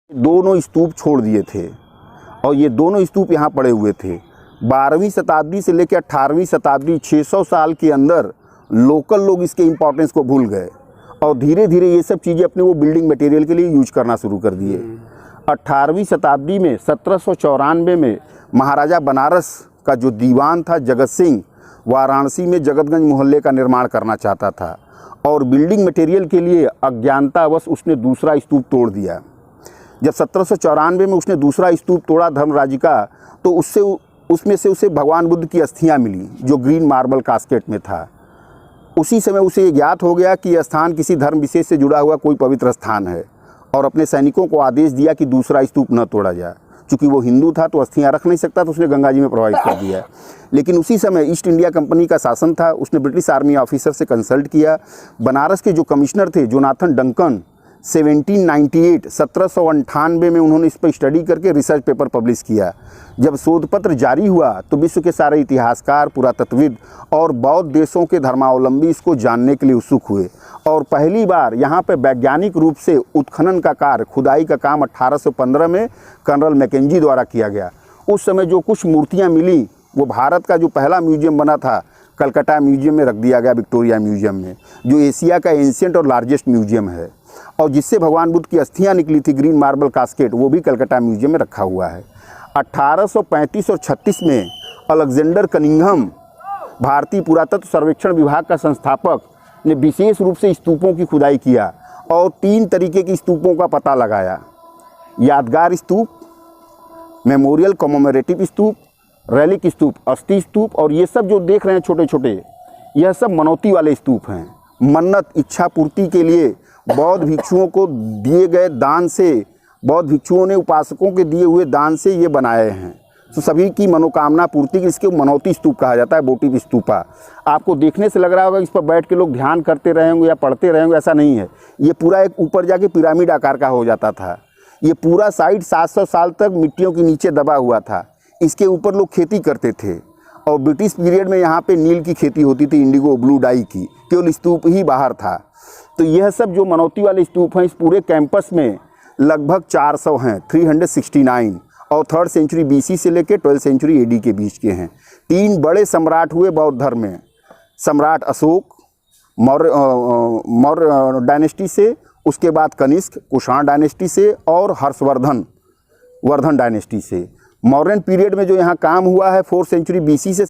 दोनों स्तूप छोड़ दिए थे और ये दोनों स्तूप यहाँ पड़े हुए थे। 12वीं शताब्दी से लेकर 18वीं शताब्दी 600 साल के अंदर लोकल लोग इसके इम्पोर्टेंस को भूल गए और धीरे धीरे ये सब चीज़ें अपने वो बिल्डिंग मटेरियल के लिए यूज करना शुरू कर दिए। 18वीं शताब्दी में 1794 में महाराजा बनारस का जो दीवान था जगत सिंह, वाराणसी में जगतगंज मोहल्ले का निर्माण करना चाहता था और बिल्डिंग मटेरियल के लिए अज्ञानतावश उसने दूसरा स्तूप तोड़ दिया। जब 1794 में उसने दूसरा स्तूप तोड़ा धर्मराज का, तो उसमें से उसे भगवान बुद्ध की अस्थियां मिली जो ग्रीन मार्बल कास्केट में था। उसी समय उसे ये ज्ञात हो गया कि यह स्थान किसी धर्म विशेष से जुड़ा हुआ कोई पवित्र स्थान है और अपने सैनिकों को आदेश दिया कि दूसरा स्तूप न तोड़ा जाए। चूँकि वो हिंदू था तो अस्थियां रख नहीं सकता, तो उसने गंगा जी में प्रवाहित कर दिया। लेकिन उसी समय ईस्ट इंडिया कंपनी का शासन था, उसने ब्रिटिश आर्मी ऑफिसर से कंसल्ट किया। बनारस के जो कमिश्नर थे जोनाथन डंकन, 1798 में उन्होंने इस पर स्टडी करके रिसर्च पेपर पब्लिश किया। जब शोध पत्र जारी हुआ तो विश्व के सारे इतिहासकार, पुरातत्वविद और बौद्ध देशों के धर्मावलंबी इसको जानने के लिए उत्सुक हुए और पहली बार यहाँ पे वैज्ञानिक रूप से उत्खनन का कार्य, खुदाई का काम 1815 में कर्नल मैकेंजी द्वारा किया गया। उस समय जो कुछ मूर्तियाँ मिली वो भारत का जो पहला म्यूजियम बना था कलकत्ता म्यूजियम में रख दिया गया, विक्टोरिया म्यूजियम में, जो एशिया का एंशिएंट और लार्जेस्ट म्यूजियम है। और जिससे भगवान बुद्ध की अस्थियां निकली थी ग्रीन मार्बल कास्केट, वो भी कलकत्ता म्यूजियम में रखा हुआ है। 1835 और 36 में अलेक्जेंडर कनिंघम, भारतीय पुरातत्व सर्वेक्षण विभाग का संस्थापक, ने विशेष रूप से स्तूपों की खुदाई किया और 3 तरीके की स्तूपों का पता लगाया: यादगार स्तूप, मेमोरियल कॉमेमोरेटिव स्तूप, रेलिक स्तूप, अस्थि स्तूप। और ये सब जो देख रहे हैं छोटे छोटे, यह सब मनौती वाले स्तूप हैं। मन्नत, इच्छा पूर्ति के लिए बौद्ध भिक्षुओं को दिए गए दान से, बौद्ध भिक्षुओं ने उपासकों के दिए हुए दान से ये बनाए हैं। तो सभी की मनोकामना पूर्ति, इसके मनौती स्तूप कहा जाता है, वोटिव स्तूपा। आपको देखने से लग रहा होगा इस पर बैठ के लोग ध्यान करते रहेंगे या पढ़ते रहेंगे, ऐसा नहीं है। ये पूरा एक ऊपर जाके पिरामिड आकार का हो जाता था। ये पूरा साइड 700 साल तक मिट्टियों के नीचे दबा हुआ था। इसके ऊपर लोग खेती करते थे और ब्रिटिश पीरियड में यहाँ पे नील की खेती होती थी, इंडिगो ब्लू डाई की, केवल स्तूप ही बाहर था। तो यह सब जो मनौती वाले स्तूप हैं इस पूरे कैंपस में लगभग 400 हैं, 369, और 3rd सेंचुरी BC से लेकर 12th सेंचुरी AD के बीच के हैं। 3 बड़े सम्राट हुए बौद्ध धर्म में, सम्राट अशोक मौर्य डायनेस्टी से, उसके बाद कनिष्क कुषाण डायनेस्टी से और हर्षवर्धन डायनेस्टी से। मॉडर्न पीरियड में जो यहाँ काम हुआ है 4th सेंचुरी BC से